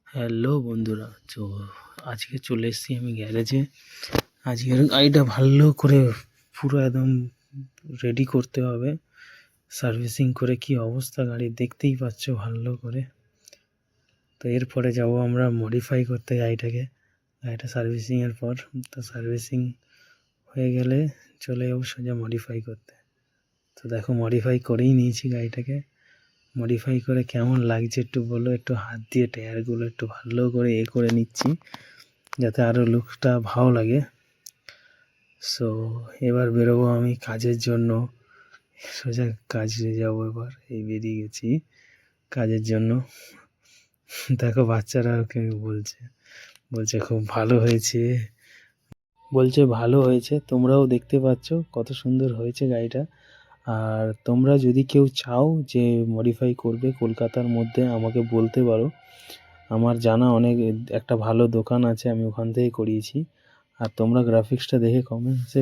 Hello বন্ধুরা, তো আজকে চলে এসেছি আমি গ্যারেজে। আজকের গাড়িটা ভালো করে পুরো একদম রেডি করতে হবে। সার্ভিসিং করে কি অবস্থা গাড়ি দেখতেই পাচ্ছ ভালো করে। তো এরপরে যাব আমরা মডিফাই করতে গাড়িটা সার্ভিসিংয়ের পর। তো সার্ভিসিং হয়ে গেলে চলে যাবো সোজা মডিফাই করতে। তো দেখো মডিফাই করেই নিয়েছি গাড়িটাকে। মডিফাই করে কেমন লাগছে একটু বলো, একটু হাত দিয়ে টায়ারগুলো একটু ভালো করে করে নিচ্ছি যাতে আরও লুকটা ভালো লাগে। সো এবার বেরোবো আমি কাজের জন্য, সোজা কাজে যাবো। এবার বেরিয়ে গেছি কাজের জন্য। দেখো বাচ্চারা ওকে বলছে খুব ভালো হয়েছে, বলছে ভালো হয়েছে। তোমরাও দেখতে পাচ্ছ কত সুন্দর হয়েছে গাড়িটা। আর তোমরা যদি কেউ চাও যে মডিফাই করবে কলকাতার মধ্যে, আমাকে বলতে পারো। আমার জানা একটা ভালো দোকান আছে, আমি ওখান থেকে করিয়েছি। আর তোমরা গ্রাফিক্সটা দেখে কমেন্টসে